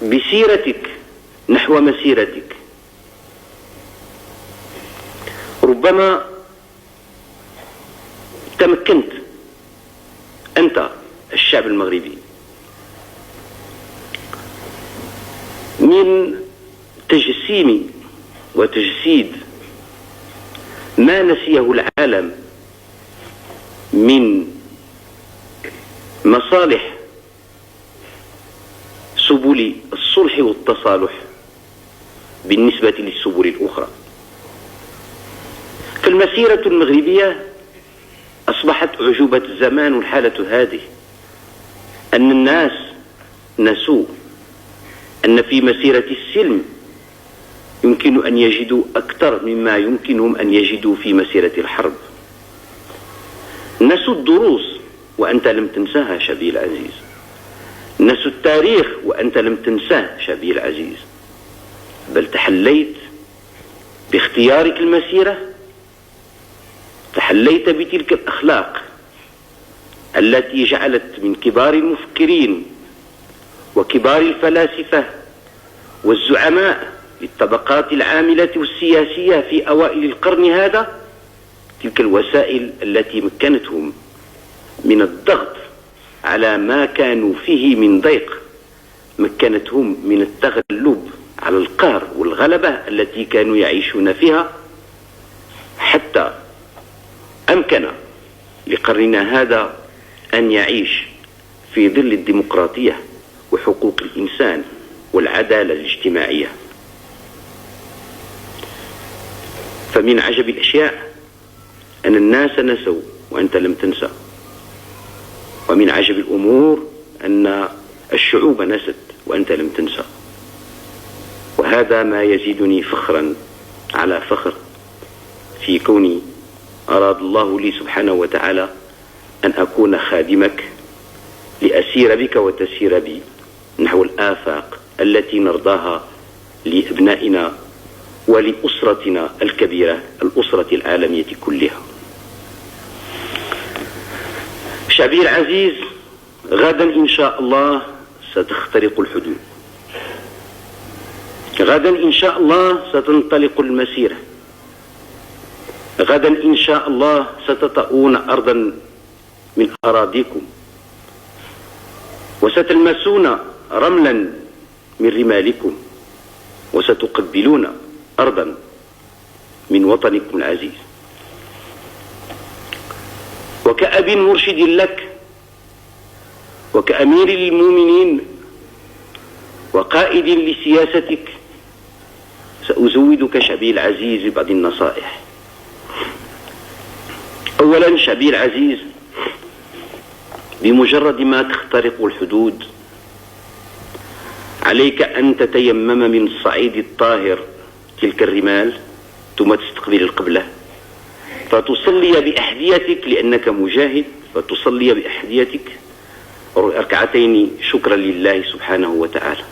بسيرتك نحو مسيرتك. ربما تمكنت أنت الشعب المغربي من تجسيم وتجسيد ما نسيه العالم من مصالح سبل الصلح والتصالح بالنسبة للسبل الأخرى. فالمسيرة المغربية أصبحت أعجوبة الزمان، والحالة هذه أن الناس نسوا أن في مسيرة السلم يمكن أن يجدوا أكثر مما يمكنهم أن يجدوا في مسيرة الحرب. نسوا الدروس وأنت لم تنساها شبيه العزيز، نسوا التاريخ وأنت لم تنساه شبيه العزيز، بل تحليت باختيارك المسيرة، تحليت بتلك الأخلاق التي جعلت من كبار المفكرين وكبار الفلاسفة والزعماء للطبقات العاملة والسياسية في أوائل القرن هذا تلك الوسائل التي مكنتهم من الضغط على ما كانوا فيه من ضيق، مكنتهم من التغلب على القهر والغلبة التي كانوا يعيشون فيها، حتى أمكن لقرننا هذا أن يعيش في ظل الديمقراطية وحقوق الإنسان والعدالة الاجتماعية. فمن عجب الأشياء أن الناس نسوا وأنت لم تنسى، ومن عجب الأمور أن الشعوب نست وأنت لم تنسى. وهذا ما يزيدني فخرا على فخر في كوني أراد الله لي سبحانه وتعالى أن أكون خادمك لأسير بك وتسير بي نحو الآفاق التي نرضاها لأبنائنا ولأسرتنا الكبيرة، الأسرة العالمية كلها. شعبي العزيز، غدا إن شاء الله ستخترق الحدود، غدا إن شاء الله ستنطلق المسيرة، غدا إن شاء الله ستطؤون أرضا من أراضيكم وستلمسون رملا من رمالكم وستقبلون أرضا من وطنكم العزيز. وكأب مرشد لك وكأمير للمؤمنين وقائد لسياستك سأزودك شعبي العزيز ببعض النصائح. أولا شعبي العزيز، بمجرد ما تخترق الحدود عليك أن تتيمم من الصعيد الطاهر تلك الرمال، ثم تستقبل القبلة فتصلي بأحذيتك لأنك مجاهد، فتصلي بأحذيتك ركعتين شكرا لله سبحانه وتعالى.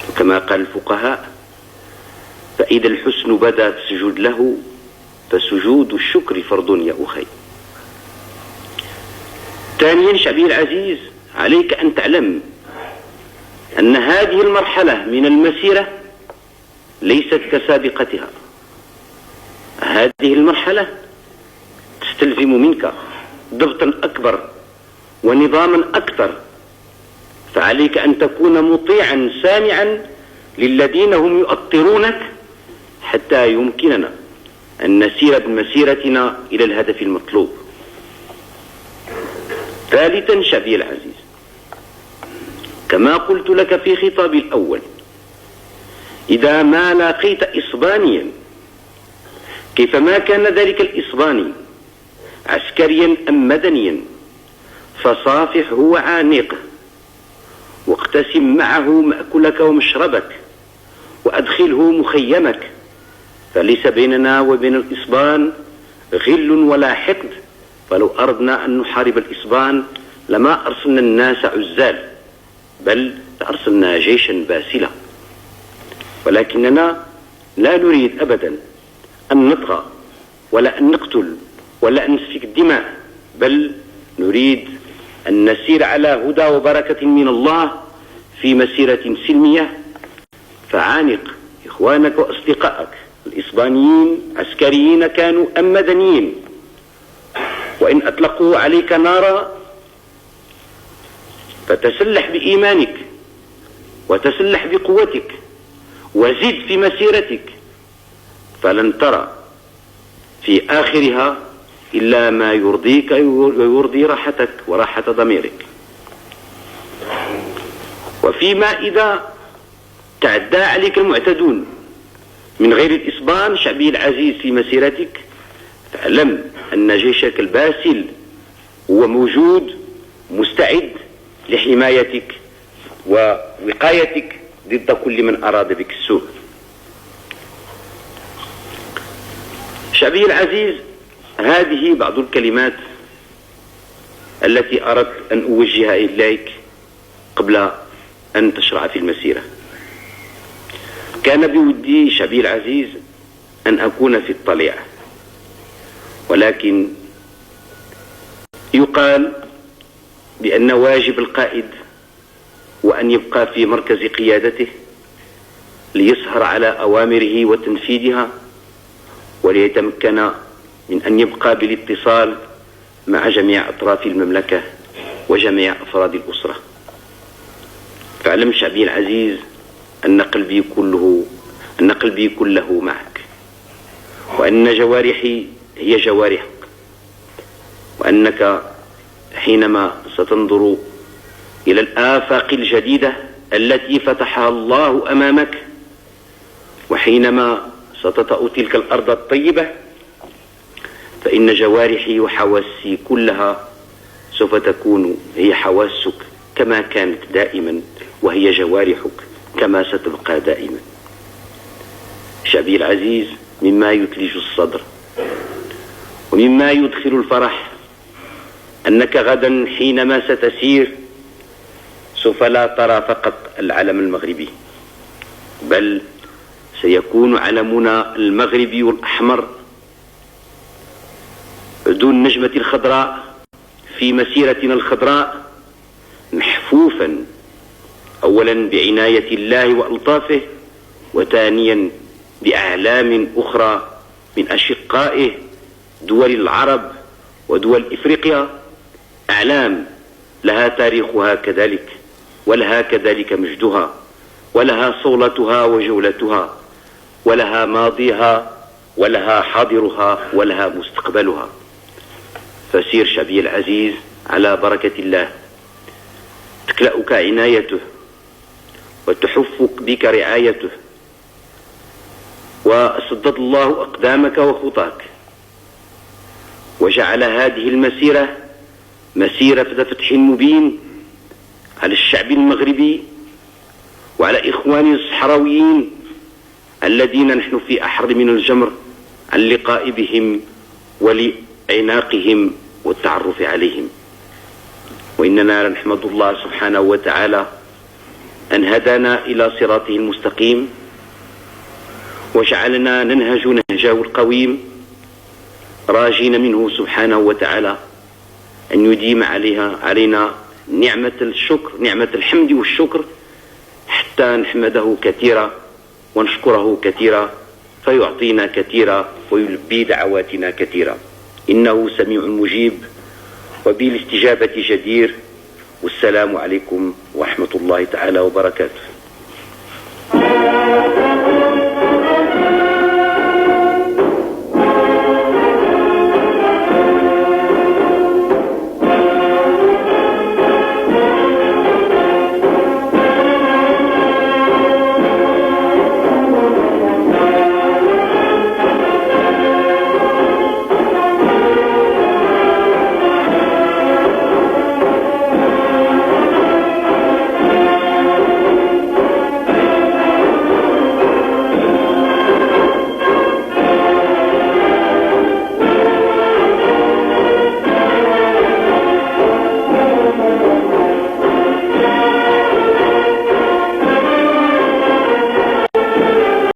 وكما قال الفقهاء: فإذا الحسن بدا فاسجد له، فسجود الشكر فرض يا أخي. ثانيا شعبي العزيز، عليك أن تعلم أن هذه المرحلة من المسيرة ليست كسابقتها. هذه المرحلة تستلزم منك ضبطا أكبر ونظاما أكثر، فعليك أن تكون مطيعا سامعا للذين هم يؤطرونك حتى يمكننا أن نسير بمسيرتنا إلى الهدف المطلوب. ثالثا شعبي العزيز، كما قلت لك في خطابي الأول، إذا ما لاقيت إسبانيا كيفما كان ذلك الإسباني عسكريا أم مدنيا فصافحه وعانقه واقتسم معه مأكلك ومشربك وأدخله مخيمك، فليس بيننا وبين الإسبان غل ولا حقد، فلو أردنا أن نحارب الإسبان لما أرسلنا الناس عزال، بل أرسلنا جيشا باسلا. ولكننا لا نريد أبدا أن نطغى ولا أن نقتل ولا أن نسفك الدماء، بل نريد أن نسير على هدى وبركة من الله في مسيرة سلمية فعانق إخوانك وأصدقائك الإسبانيين، عسكريين كانوا أم مدنيين، وإن أطلقوا عليك نارا فتسلح بإيمانك وتسلح بقوتك وزد في مسيرتك، فلن ترى في آخرها إلا ما يرضيك ويرضي راحتك وراحة ضميرك. وفيما إذا تعدى عليك المعتدون من غير الإسبان شعبي العزيز في مسيرتك، فاعلم أن جيشك الباسل هو موجود مستعد لحمايتك ووقايتك ضد كل من أراد بك السوء. شعبي العزيز، هذه بعض الكلمات التي أردت أن أوجهها إليك قبل أن تشرع في المسيرة. كان بودي شعبي العزيز أن أكون في الطليعة، ولكن يقال بأن واجب القائد وأن يبقى في مركز قيادته ليسهر على أوامره وتنفيذها، وليتمكن من أن يبقى بالاتصال مع جميع أطراف المملكة وجميع أفراد الأسرة. فاعلم شعبي العزيز أن قلبي كله معك، وأن جوارحي هي جوارحك، وأنك حينما ستنظر إلى الآفاق الجديدة التي فتحها الله أمامك، وحينما ستطأ تلك الأرض الطيبة، فإن جوارحي وحواسي كلها سوف تكون هي حواسك كما كانت دائما، وهي جوارحك كما ستبقى دائما. شعبي العزيز، مما يثلج الصدر ومما يدخل الفرح أنك غدا حينما ستسير سوف لا ترى فقط العلم المغربي، بل سيكون علمنا المغربي والأحمر ذو النجمة الخضراء في مسيرتنا الخضراء، محفوفا أولا بعناية الله وألطافه، وثانيا بأعلام أخرى من أشقائه دول العرب ودول إفريقيا، أعلام لها تاريخها كذلك، ولها كذلك مجدها، ولها صولتها وجولتها، ولها ماضيها، ولها حاضرها، ولها مستقبلها. فسير شعبي العزيز على بركة الله، تكلأك عنايته وتحفك بك رعايته، وسدد الله أقدامك وخطاك، وجعل هذه المسيرة مسيرة فتح مبين على الشعب المغربي وعلى إخواني الصحراويين الذين نحن في أحر من الجمر عن اللقاء بهم ولعناقهم والتعرف عليهم. وإننا نحمد الله سبحانه وتعالى أن هدانا إلى صراطه المستقيم، وجعلنا ننهج نهجه القويم، راجين منه سبحانه وتعالى أن يديم علينا نعمة الشكر، نعمة الحمد والشكر، حتى نحمده كثيرا ونشكره كثيرا، فيعطينا كثيرا ويلبي دعواتنا كثيرا. إنه سميع مجيب وبالاستجابة جدير. والسلام عليكم ورحمة الله تعالى وبركاته.